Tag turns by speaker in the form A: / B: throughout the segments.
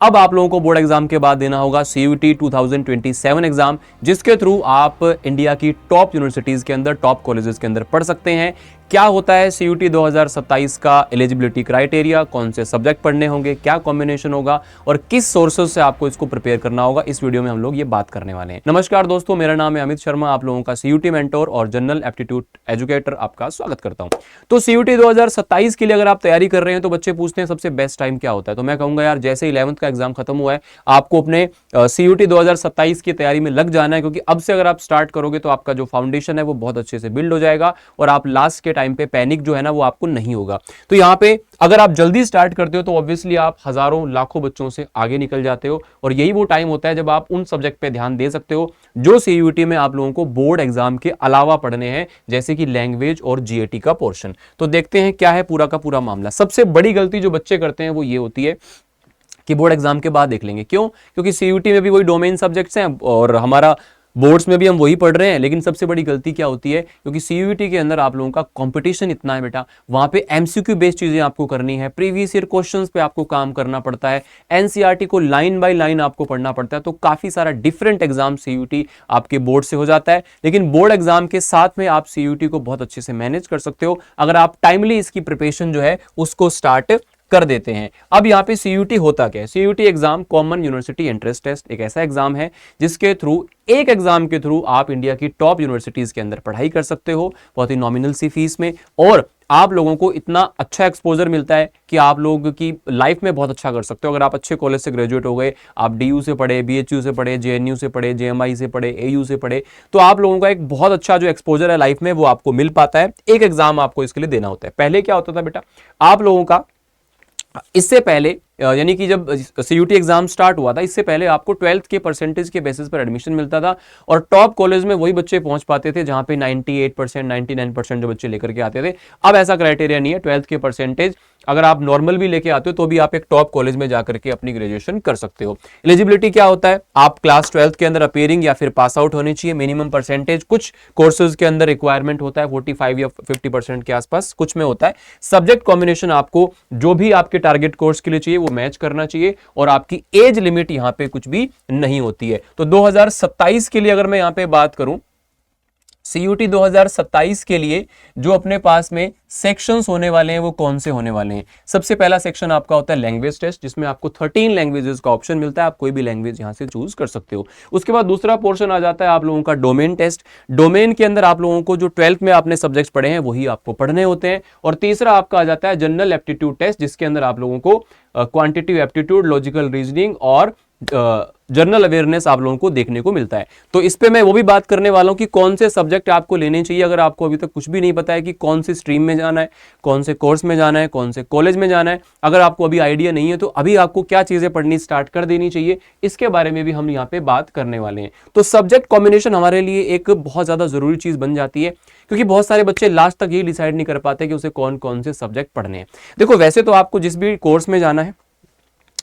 A: अब आप लोगों को बोर्ड एग्जाम के बाद देना होगा CUT 2027 एग्जाम, जिसके थ्रू आप इंडिया की टॉप यूनिवर्सिटीज के अंदर, टॉप कॉलेजेस के अंदर पढ़ सकते हैं। क्या होता है CUT 2027 का एलिजिबिलिटी क्राइटेरिया, कौन से सब्जेक्ट पढ़ने होंगे, क्या कॉम्बिनेशन होगा और किस सोर्सेज से आपको इसको प्रिपेयर करना होगा, इस वीडियो में हम लोग ये बात करने वाले हैं। नमस्कार दोस्तों, मेरा नाम है अमित शर्मा, आप लोगों का CUT मेंटोर और जनरल एप्टीट्यूड एजुकेटर आपका स्वागत करता हूं। तो CUT 2027 के लिए अगर आप तैयारी कर रहे हैं तो बच्चे पूछते हैं सबसे बेस्ट टाइम क्या होता है। तो मैं कहूंगा यार, जैसे 11th का एग्जाम खत्म हुआ है, आपको अपने CUT 2027 की तैयारी में लग जाना है, क्योंकि अब से अगर आप स्टार्ट करोगे तो आपका जो फाउंडेशन है वो बहुत अच्छे से बिल्ड हो जाएगा और आप लास्ट के टाइम पे पैनिक जो है ना वो आपको नहीं होगा। तो यहाँ पे अगर आप जल्दी स्टार्ट करते हो तो ऑब्वियसली आप हजारों लाखों बच्चों से आगे निकल जाते हो, और यही वो टाइम होता है जब आप उन सब्जेक्ट पे ध्यान दे सकते हो जो CUT में आप लोगों को बोर्ड एग्जाम के अलावा पढ़ने हैं, जैसे कि लैंग्वेज और GAT का पोर्शन। तो देखते हैं क्या है पूरा का पूरा मामला। सबसे बड़ी गलती जो बच्चे करते हैं वो ये होती है कि बोर्ड एग्जाम के बाद देख लेंगे। क्यों? क्योंकि CUT में भी वही डोमेन सब्जेक्ट्स हैं और हमारा बोर्ड्स में भी हम वही पढ़ रहे हैं। लेकिन सबसे बड़ी गलती क्या होती है, क्योंकि CUT के अंदर आप लोगों का कंपटीशन इतना है बेटा, वहां पे MCQ बेस्ड चीजें आपको करनी है, प्रीवियस ईयर क्वेश्चंस पे आपको काम करना पड़ता है, NCERT को लाइन बाय लाइन आपको पढ़ना पड़ता है। तो काफी सारा डिफरेंट एग्जाम CUT आपके बोर्ड से हो जाता है। लेकिन बोर्ड एग्जाम के साथ में आप CUT को बहुत अच्छे से मैनेज कर सकते हो अगर आप टाइमली इसकी प्रिपरेशन जो है उसको स्टार्ट कर देते हैं। अब यहाँ पे CUT होता क्या है? CUT exam common university entrance test एक ऐसा एग्जाम है जिसके थ्रू, एक एग्जाम के थ्रू आप इंडिया की टॉप यूनिवर्सिटीज के अंदर पढ़ाई कर सकते हो बहुत ही नॉमिनल सी फीस में, और आप लोगों को इतना अच्छा एक्सपोजर मिलता है कि आप लोगों की लाइफ में बहुत अच्छा कर सकते हो। अगर आप अच्छे कॉलेज से ग्रेजुएट हो गए, आप DU से पढ़े, BHU से पढ़े, JNU से पढ़े, JMI से पढ़े, AU से पढ़े, तो आप लोगों का एक बहुत अच्छा जो एक्सपोजर है लाइफ में वो आपको मिल पाता है। एक एग्जाम आपको इसके लिए देना होता है। पहले क्या होता था बेटा, आप लोगों का इससे पहले, यानी कि जब CUT एग्जाम स्टार्ट हुआ था, इससे पहले आपको 12th के परसेंटेज के बेसिस पर एडमिशन मिलता था, और टॉप कॉलेज में वही बच्चे पहुंच पाते थे जहां पे 98%, 99% जो बच्चे लेकर के आते थे। अब ऐसा क्राइटेरिया नहीं है। 12th के परसेंटेज अगर आप नॉर्मल भी लेके आते हो तो भी आप एक टॉप कॉलेज में जाकर के अपनी ग्रेजुएशन कर सकते हो। एलिजिबिलिटी क्या होता है, आप क्लास 12th के अंदर अपीयरिंग या फिर पास आउट होनी चाहिए। मिनिमम परसेंटेज कुछ कोर्सेज के अंदर रिक्वायरमेंट होता है 45 या 50% के आसपास, कुछ में होता है। सब्जेक्ट कॉम्बिनेशन आपको जो भी आपके टारगेट कोर्स के लिए चाहिए वो मैच करना चाहिए, और आपकी एज लिमिट यहां पे कुछ भी नहीं होती है। तो 2027 के लिए अगर मैं यहां पे बात करूं, CUT 2027 के लिए जो अपने पास में सेक्शंस होने वाले हैं वो कौन से होने वाले हैं? सबसे पहला सेक्शन आपका होता है लैंग्वेज टेस्ट, जिसमें आपको 13 लैंग्वेजेस का ऑप्शन मिलता है। आप कोई भी लैंग्वेज यहां से चूज कर सकते हो। उसके बाद दूसरा पोर्शन आ जाता है आप लोगों का डोमेन टेस्ट। डोमेन के अंदर आप लोगों को जो 12th में आपने सब्जेक्ट्स पढ़े हैं वही आपको पढ़ने होते हैं। और तीसरा आपका आ जाता है जनरल एप्टीट्यूड टेस्ट, जिसके अंदर आप लोगों को क्वांटिटेटिव एप्टीट्यूड, लॉजिकल रीजनिंग और जनरल अवेयरनेस आप लोगों को देखने को मिलता है। तो इस पे मैं वो भी बात करने वाला हूं कि कौन से सब्जेक्ट आपको लेने चाहिए अगर आपको अभी तक कुछ भी नहीं पता है कि कौन सी स्ट्रीम में जाना है, कौन से कोर्स में जाना है, कौन से कॉलेज में जाना है। अगर आपको अभी आइडिया नहीं है तो अभी आपको क्या चीजें पढ़नी स्टार्ट कर देनी चाहिए, इसके बारे में भी हम यहाँ पे बात करने वाले हैं। तो सब्जेक्ट कॉम्बिनेशन हमारे लिए एक बहुत ज्यादा जरूरी चीज बन जाती है, क्योंकि बहुत सारे बच्चे लास्ट तक ये डिसाइड नहीं कर पाते कि उसे कौन कौन से सब्जेक्ट पढ़ने हैं। देखो, वैसे तो आपको जिस भी कोर्स में जाना है,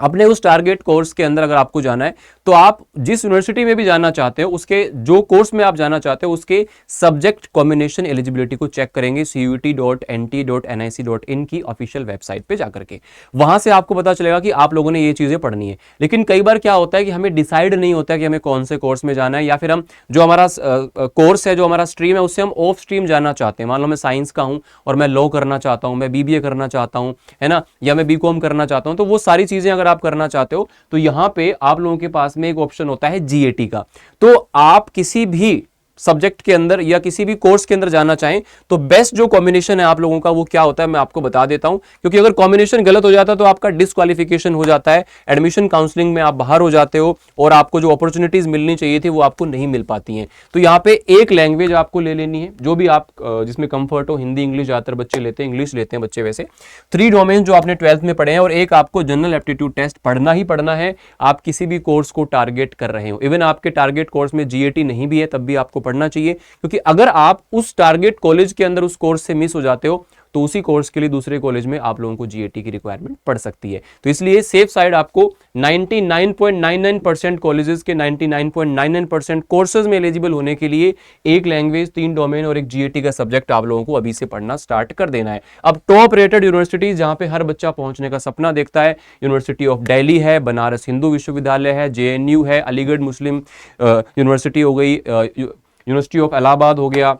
A: अपने उस टारगेट कोर्स के अंदर अगर आपको जाना है तो आप जिस यूनिवर्सिटी में भी जाना चाहते हो, उसके जो कोर्स में आप जाना चाहते हो उसके सब्जेक्ट कॉम्बिनेशन एलिजिबिलिटी को चेक करेंगे CUT.NT.nic.in की ऑफिशियल वेबसाइट पे जाकर के। वहां से आपको पता चलेगा कि आप लोगों ने ये चीजें पढ़नी है। लेकिन कई बार क्या होता है कि हमें डिसाइड नहीं होता कि हमें कौन से कोर्स में जाना है, या फिर हम जो हमारा कोर्स है, जो हमारा स्ट्रीम है, उससे हम ऑफ स्ट्रीम जाना चाहते हैं। मान लो मैं साइंस का हूं और मैं लॉ करना चाहता हूं, मैं BBA करना चाहता हूं, है ना, या मैं BCom करना चाहता हूं। तो वो सारी चीजें अगर आप करना चाहते हो तो यहां पे आप लोगों के पास में एक ऑप्शन होता है GAT का। तो आप किसी भी सब्जेक्ट के अंदर या किसी भी कोर्स के अंदर जाना चाहें तो बेस्ट जो कॉम्बिनेशन है आप लोगों का वो क्या होता है मैं आपको बता देता हूं, क्योंकि अगर कॉम्बिनेशन गलत हो जाता है तो आपका डिस्क्वालिफिकेशन हो जाता है, एडमिशन काउंसलिंग में आप बाहर हो जाते हो और आपको जो अपॉर्चुनिटीज मिलनी चाहिए थी वो आपको नहीं मिल पाती हैं। तो यहाँ पे एक लैंग्वेज आपको ले लेनी है, जो भी आप जिसमें कंफर्ट हो। हिंदी, इंग्लिश ज्यादातर बच्चे लेते हैं, इंग्लिश लेते हैं बच्चे वैसे। 3 डोमेन जो आपने 12th में पढ़े हैं, और एक आपको जनरल एप्टीट्यूड टेस्ट पढ़ना ही पढ़ना है। आप किसी भी कोर्स को टारगेट कर रहे हो, इवन आपके टारगेट कोर्स में GAT नहीं भी है तब भी आपको पढ़ना चाहिए, क्योंकि अगर आप उस टारगेट कॉलेज के अंदर उस कोर्स से मिस हो जाते हो तो उसी कोर्स के लिए दूसरे कॉलेज में आप लोगों को जीएटी की रिक्वायरमेंट पड़ सकती है। तो इसलिए सेफ साइड आपको 99.99% कॉलेजेस के 99.99% कोर्सेज में एलिजिबल होने के लिए एक लैंग्वेज, 3 डोमेन और एक जीएटी का सब्जेक्ट आप लोगों को अभी से पढ़ना स्टार्ट कर देना है। अब टॉप रेटेड यूनिवर्सिटीज जहां पे हर बच्चा पहुंचने का सपना देखता है, यूनिवर्सिटी ऑफ दिल्ली है, बनारस हिंदू विश्वविद्यालय है, जेएनयू है, अलीगढ़ मुस्लिम यूनिवर्सिटी हो गई, यूनिवर्सिटी ऑफ इलाहाबाद हो गया,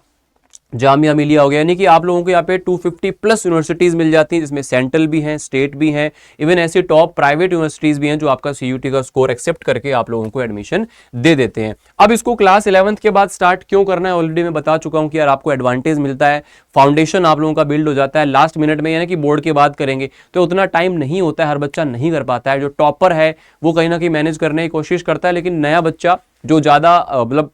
A: जामिया मिलिया हो गया, यानी कि आप लोगों को यहाँ पे 250 प्लस यूनिवर्सिटीज मिल जाती हैं, जिसमें सेंट्रल भी हैं, स्टेट भी हैं, इवन ऐसी टॉप प्राइवेट यूनिवर्सिटीज भी हैं जो आपका सीयूटी का स्कोर एक्सेप्ट करके आप लोगों को एडमिशन दे देते हैं। अब इसको क्लास 11th के बाद स्टार्ट क्यों करना है, ऑलरेडी मैं बता चुका हूं कि यार आपको एडवांटेज मिलता है, फाउंडेशन आप लोगों का बिल्ड हो जाता है लास्ट मिनट में, यानी कि बोर्ड के बाद करेंगे तो उतना टाइम नहीं होता है, हर बच्चा नहीं कर पाता है। जो टॉपर है वो कहीं ना कहीं मैनेज करने की कोशिश करता है, लेकिन नया बच्चा जो ज्यादा मतलब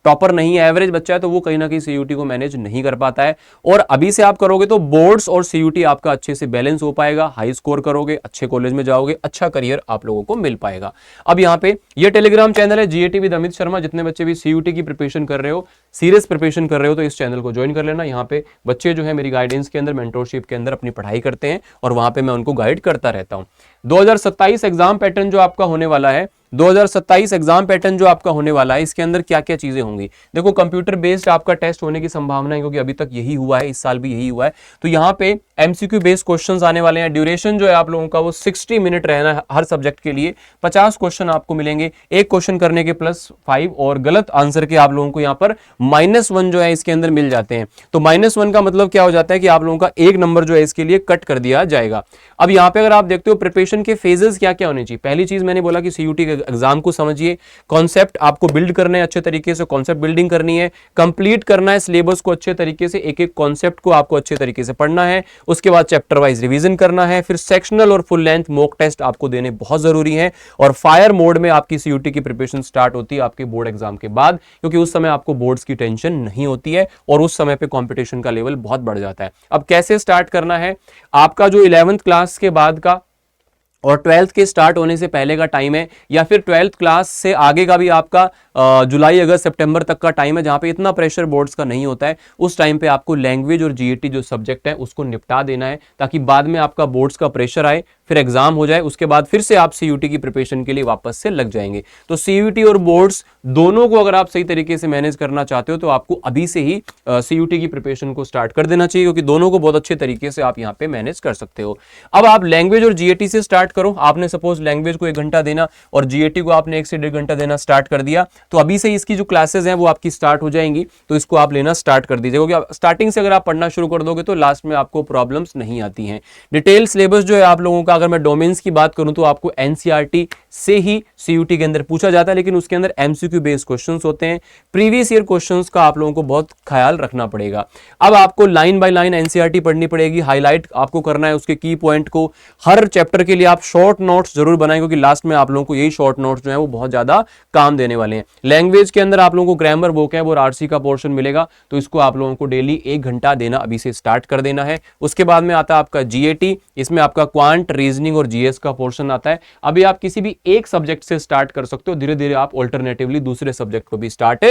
A: टॉपर नहीं है, एवरेज बच्चा है, तो वो कहीं ना कहीं सीयूटी को मैनेज नहीं कर पाता है। और अभी से आप करोगे तो बोर्ड्स और सीयूटी आपका अच्छे से बैलेंस हो पाएगा, हाई स्कोर करोगे, अच्छे कॉलेज में जाओगे, अच्छा करियर आप लोगों को मिल पाएगा। अब यहाँ पे ये टेलीग्राम चैनल है जीएटी विद अमित शर्मा, जितने बच्चे भी सीयूटी की प्रिपरेशन कर रहे हो, सीरियस प्रिपरेशन कर रहे हो, तो इस चैनल को ज्वाइन कर लेना। यहाँ पे बच्चे जो है मेरी गाइडेंस के अंदर, मेंटोरशिप के अंदर अपनी पढ़ाई करते हैं और वहां पे मैं उनको गाइड करता रहता हूं। 2027 एग्जाम पैटर्न जो आपका होने वाला है, 2027 एग्जाम पैटर्न जो आपका होने वाला है, इसके अंदर क्या क्या चीजें होंगी। देखो कंप्यूटर बेस्ड आपका टेस्ट होने की संभावना है, क्योंकि अभी तक यही हुआ है, इस साल भी यही हुआ है। तो यहाँ पे एमसीक्यू बेस्ड क्वेश्चंस आने वाले हैं। ड्यूरेशन जो है आप लोगों का वो 60 मिनट रहना है हर सब्जेक्ट के लिए। 50 क्वेश्चन आपको मिलेंगे, एक क्वेश्चन करने के +5 और गलत आंसर के आप लोगों को यहाँ पर -1 जो है इसके अंदर मिल जाते हैं। तो -1 का मतलब क्या हो जाता है कि आप लोगों का एक नंबर जो है इसके लिए कट कर दिया जाएगा। अब यहाँ पे अगर आप देखते हो प्रिपरेशन के फेजेस क्या क्या होने चाहिए, पहली चीज मैंने बोला कि सीयूटी के एग्जाम को समझिए, कॉन्सेप्ट आपको बिल्ड करने हैं अच्छे तरीके से, कॉन्सेप्ट बिल्डिंग करनी है, कंप्लीट करना है सिलेबस को अच्छे तरीके से, एक एक कॉन्सेप्ट को आपको अच्छे तरीके से पढ़ना है, उसके बाद चैप्टर वाइज रिवीजन करना है, फिर सेक्शनल और फुल लेंथ मॉक टेस्ट आपको देने बहुत जरूरी है। और फायर मोड में आपकी सीयूटी की प्रिपरेशन स्टार्ट होती है आपके बोर्ड एग्जाम के बाद, क्योंकि उस समय आपको बोर्ड्स की टेंशन नहीं होती है और उस समय पे कंपटीशन का लेवल बहुत बढ़ जाता है। अब कैसे स्टार्ट करना है, आपका जो 11th क्लास के बाद का और 12th के स्टार्ट होने से पहले का टाइम है, या फिर 12th क्लास से आगे का भी आपका जुलाई अगस्त सितंबर तक का टाइम है, जहां पे इतना प्रेशर बोर्ड्स का नहीं होता है। उस टाइम पे आपको लैंग्वेज और जीएटी जो सब्जेक्ट है उसको निपटा देना है, ताकि बाद में आपका बोर्ड्स का प्रेशर आए, फिर एग्जाम हो जाए, उसके बाद फिर से आप सीयूटी की प्रिपरेशन के लिए वापस से लग जाएंगे। तो सीयूटी और बोर्ड्स दोनों को अगर आप सही तरीके से मैनेज करना चाहते हो तो आपको अभी से ही सीयूटी की प्रिपरेशन को स्टार्ट कर देना चाहिए, क्योंकि दोनों को बहुत अच्छे तरीके से आप यहाँ पे मैनेज कर सकते हो। अब आप लैंग्वेज और जीएटी से स्टार्ट करो। आपने सपोज लैंग्वेज को 1 घंटा देना और जीएटी को आपने 1 से 1.5 घंटा देना स्टार्ट कर दिया, तो अभी से इसकी जो क्लासेस हैं वो आपकी स्टार्ट हो जाएंगी, तो इसको आप लेना स्टार्ट कर दीजिए, क्योंकि स्टार्टिंग से अगर आप पढ़ना शुरू कर दोगे तो लास्ट में आपको प्रॉब्लम्स नहीं आती हैं। डिटेल सिलेबस जो है आप लोगों का, अगर मैं डोमेन्स की बात करूं तो आपको एनसीईआरटी से ही सीयूटी के अंदर पूछा जाता है, लेकिन उसके अंदर एमसीक्यू बेस्ड क्वेश्चंस होते हैं। प्रीवियस ईयर क्वेश्चंस का आप लोगों को बहुत ख्याल रखना पड़ेगा। अब आपको लाइन बाय लाइन एनसीईआरटी पढ़नी पड़ेगी, हाईलाइट आपको करना है उसके की पॉइंट को। हर चैप्टर के लिए आप शॉर्ट नोट्स जरूर बनाएं, क्योंकि लास्ट में आप लोगों को यही शॉर्ट नोट्स जो है वो बहुत ज्यादा काम देने वाले हैं। लैंग्वेज के अंदर आप लोगों को ग्रामर, वोकैब और आरसी का पोर्शन मिलेगा, तो इसको आप लोगों को डेली 1 घंटा देना अभी से स्टार्ट कर देना है। उसके बाद में आता है आपका जीएटी, इसमें आपका क्वांट, रीजनिंग और जीएस का पोर्शन आता है। अभी आप किसी भी एक सब्जेक्ट से स्टार्ट कर सकते हो, धीरे धीरे आप ऑल्टरनेटिवली दूसरे सब्जेक्ट को भी स्टार्ट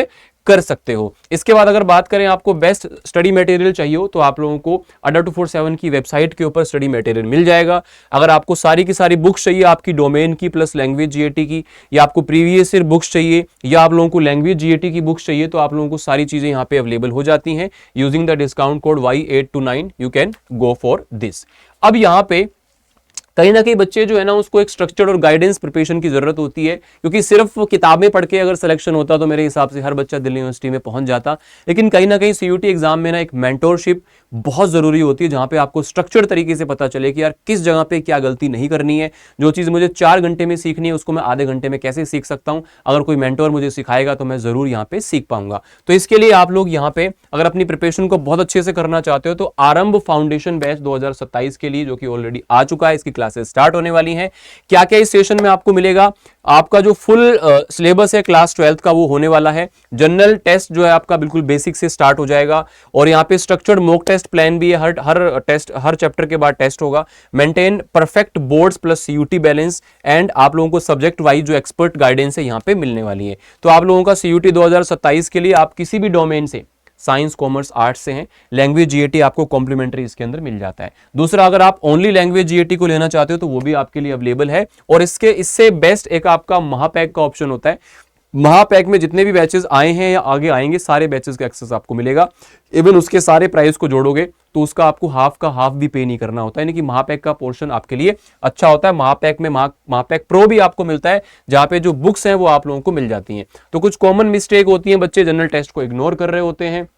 A: कर सकते हो। इसके बाद अगर बात करें आपको बेस्ट स्टडी मटेरियल चाहिए हो, तो आप लोगों को अड्डा 247 की वेबसाइट के ऊपर स्टडी मटेरियल मिल जाएगा। अगर आपको सारी की सारी बुक्स चाहिए आपकी डोमेन की प्लस लैंग्वेज जीएटी की, या आपको प्रीवियस ईयर बुक्स चाहिए, या आप लोगों को लैंग्वेज जीएटी की बुक्स चाहिए, तो आप लोगों को सारी चीजें यहाँ पे अवेलेबल हो जाती हैं। Using the discount code Y829 you can go for this. अब यहाँ पे कहीं ना कहीं बच्चे जो है ना उसको एक स्ट्रक्चर्ड और गाइडेंस प्रिपरेशन की जरूरत होती है, क्योंकि सिर्फ किताबें पढ़ के अगर सिलेक्शन होता तो मेरे हिसाब से हर बच्चा दिल्ली यूनिवर्सिटी में पहुंच जाता। लेकिन कहीं ना कहीं सीयूटी एग्जाम में ना एक मेंटोरशिप बहुत जरूरी होती है, जहां पे आपको स्ट्रक्चर्ड तरीके से पता चले कि यार किस जगह पे क्या गलती नहीं करनी है। जो चीज मुझे 4 घंटे में सीखनी है उसको मैं आधे घंटे में कैसे सीख सकता हूं, अगर कोई मेंटोर मुझे सिखाएगा तो मैं जरूर यहाँ पे सीख पाऊंगा। तो इसके लिए आप लोग यहाँ पे अगर अपनी प्रिपरेशन को बहुत अच्छे से करना चाहते हो तो आरंभ फाउंडेशन बैच 2027 के लिए, जो कि ऑलरेडी आ चुका है, इसकी क्लासेस स्टार्ट होने वाली हैं। क्या क्या इस सेशन में आपको मिलेगा, आपका जो फुल सिलेबस है क्लास 12th का वो होने वाला है। जनरल टेस्ट जो है आपका बिल्कुल बेसिक से स्टार्ट हो जाएगा, और यहाँ पे स्ट्रक्चर्ड मॉक टेस्ट प्लान भी है, हर चैप्टर के बाद टेस्ट होगा। Maintain perfect boards plus CUT balance, and आप लोगों को सब्जेक्ट वाइज जो एक्सपर्ट गाइडेंस है यहाँ पे मिलने वाली है। तो आप लोगों का सीयूटी 2027 के लिए आप किसी भी डोमेन से साइंस कॉमर्स आर्ट्स से हैं, लैंग्वेज जीएटी आपको कॉम्प्लीमेंट्री इसके अंदर मिल जाता है। दूसरा, अगर आप ओनली लैंग्वेज जीएटी को लेना चाहते हो तो वो भी आपके लिए अवेलेबल है। और इससे बेस्ट एक आपका महापैक का ऑप्शन होता है। महापैक में जितने भी बैचेस आए हैं या आगे आएंगे सारे बैचेस का एक्सेस आपको मिलेगा। इवन उसके सारे प्राइस को जोड़ोगे तो उसका आपको हाफ का हाफ भी पे नहीं करना होता है, यानी कि महापैक का पोर्शन आपके लिए अच्छा होता है। महापैक में महापैक प्रो भी आपको मिलता है, जहां पे जो बुक्स हैं वो आप लोगों को मिल जाती हैं। तो कुछ कॉमन मिस्टेक होती है, बच्चे जनरल टेस्ट को इग्नोर कर रहे होते हैं,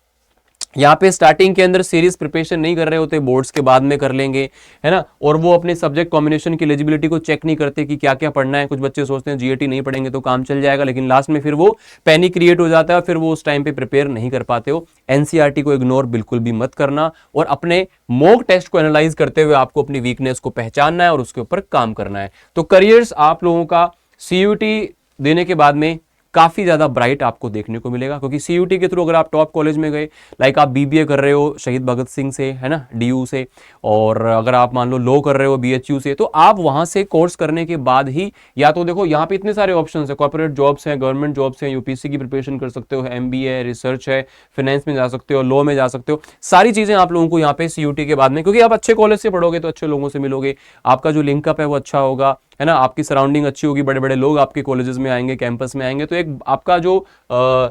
A: यहाँ पे स्टार्टिंग के अंदर सीरियस प्रिपरेशन नहीं कर रहे होते, बोर्ड्स के बाद में कर लेंगे, है ना। और वो अपने सब्जेक्ट कॉम्बिनेशन की एलिजिबिलिटी को चेक नहीं करते कि क्या क्या पढ़ना है। कुछ बच्चे सोचते हैं जीएटी नहीं पढ़ेंगे तो काम चल जाएगा, लेकिन लास्ट में फिर वो पैनिक क्रिएट हो जाता है, फिर वो उस टाइम पे प्रिपेयर नहीं कर पाते हो। एनसीईआरटी को इग्नोर बिल्कुल भी मत करना, और अपने मॉक टेस्ट को एनालाइज करते हुए आपको अपनी वीकनेस को पहचानना है और उसके ऊपर काम करना है। तो करियर्स आप लोगों का सीयूटी देने के बाद में काफी ज्यादा ब्राइट आपको देखने को मिलेगा, क्योंकि सीयूटी के थ्रू अगर आप टॉप कॉलेज में गए, लाइक आप बीबीए कर रहे हो शहीद भगत सिंह से, है ना, डीयू से, और अगर आप मान लो लॉ कर रहे हो बीएचयू से, तो आप वहां से कोर्स करने के बाद ही, या तो देखो यहाँ पे इतने सारे ऑप्शंस है, कॉर्पोरेट जॉब्स हैं, गवर्नमेंट जॉब्स हैं, यूपीएससी की प्रिपरेशन कर सकते हो, एमबीए, रिसर्च है, फाइनेंस में जा सकते हो, लॉ में जा सकते हो, सारी चीजें आप लोगों को यहाँ पे सीयूटी के बाद में, क्योंकि आप अच्छे कॉलेज से पढ़ोगे तो अच्छे लोगों से मिलोगे, आपका जो लिंकअप है वो अच्छा होगा, है ना, आपकी सराउंडिंग अच्छी होगी, बड़े बड़े लोग आपके कॉलेजेस में आएंगे, कैंपस में आएंगे, तो एक आपका जो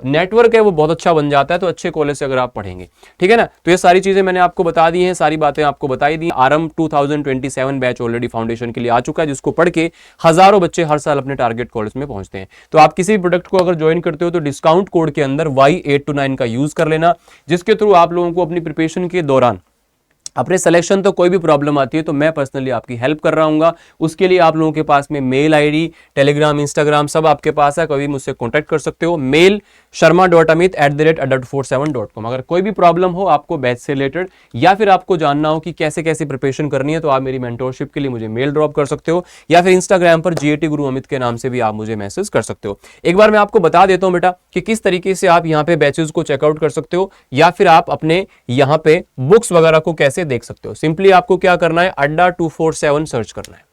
A: नेटवर्क है वो बहुत अच्छा बन जाता है। तो अच्छे कॉलेज से अगर आप पढ़ेंगे, ठीक है ना। तो ये सारी चीजें मैंने आपको बता दी हैं, सारी बातें आपको बताई दी। आरंभ 2027 बैच ऑलरेडी फाउंडेशन के लिए आ चुका है, जिसको पढ़ के हजारों बच्चे हर साल अपने टारगेट कॉलेज में पहुंचते हैं। तो आप किसी भी प्रोडक्ट को अगर ज्वाइन करते हो तो डिस्काउंट कोड के अंदर Y829 का यूज कर लेना, जिसके थ्रू आप लोगों को अपनी प्रिपरेशन के दौरान अपने सिलेक्शन तो कोई भी प्रॉब्लम आती है तो मैं पर्सनली आपकी हेल्प कर रहा हूँ। उसके लिए आप लोगों के पास में मेल आईडी, टेलीग्राम, इंस्टाग्राम सब आपके पास है, कभी मुझसे कांटेक्ट कर सकते हो। Mail sharma.amit@adult47.com। अगर कोई भी प्रॉब्लम हो आपको बैच से रिलेटेड, या फिर आपको जानना हो कि कैसे कैसे प्रिपरेशन करनी है, तो आप मेरी मेंटोरशिप के लिए मुझे मेल ड्रॉप कर सकते हो, या फिर इंस्टाग्राम पर जीएटी गुरु अमित के नाम से भी आप मुझे मैसेज कर सकते हो। एक बार मैं आपको बता देता हूं बेटा कि किस तरीके से आप यहाँ पे बैचेस को चेकआउट कर सकते हो, या फिर आप अपने यहाँ पे बुक्स वगैरह को कैसे देख सकते हो। सिंपली आपको क्या करना है, अड्डा 247 सर्च करना है,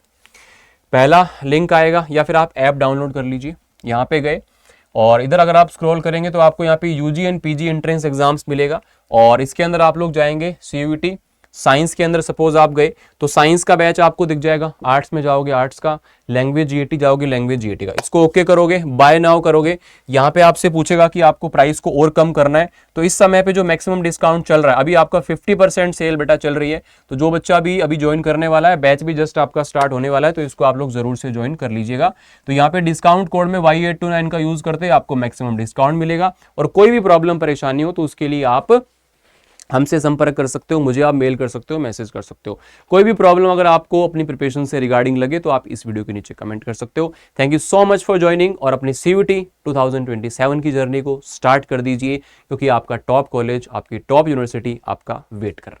A: पहला लिंक आएगा, या फिर आप ऐप डाउनलोड कर लीजिए। यहां पे गए और इधर अगर आप स्क्रॉल करेंगे तो आपको यहाँ पे UG and PG entrance exams मिलेगा, और इसके अंदर आप लोग जाएंगे सीयूटी साइंस के अंदर। सपोज आप गए तो साइंस का बैच आपको दिख जाएगा, आर्ट्स में जाओगे आर्ट्स का, लैंग्वेज जीएटी जाओगे लैंग्वेज जीएटी का, इसको ओके करोगे, बाय नाउ करोगे। यहाँ पे आपसे पूछेगा कि आपको प्राइस को और कम करना है, तो इस समय पे जो मैक्सिमम डिस्काउंट चल रहा है, अभी आपका 50% सेल बेटा चल रही है। तो जो बच्चा अभी ज्वाइन करने वाला है, बैच भी जस्ट आपका स्टार्ट होने वाला है, तो इसको आप लोग जरूर से ज्वाइन कर लीजिएगा। तो यहाँ पे डिस्काउंट कोड में Y829 का यूज करते आपको मैक्सिमम डिस्काउंट मिलेगा। और कोई भी प्रॉब्लम परेशानी हो तो उसके लिए आप हमसे संपर्क कर सकते हो, मुझे आप मेल कर सकते हो, मैसेज कर सकते हो। कोई भी प्रॉब्लम अगर आपको अपनी प्रिपरेशन से रिगार्डिंग लगे तो आप इस वीडियो के नीचे कमेंट कर सकते हो। Thank you so much for joining, और अपनी सीयूटी 2027 की जर्नी को स्टार्ट कर दीजिए, क्योंकि आपका टॉप कॉलेज, आपकी टॉप यूनिवर्सिटी आपका वेट कर रहा है।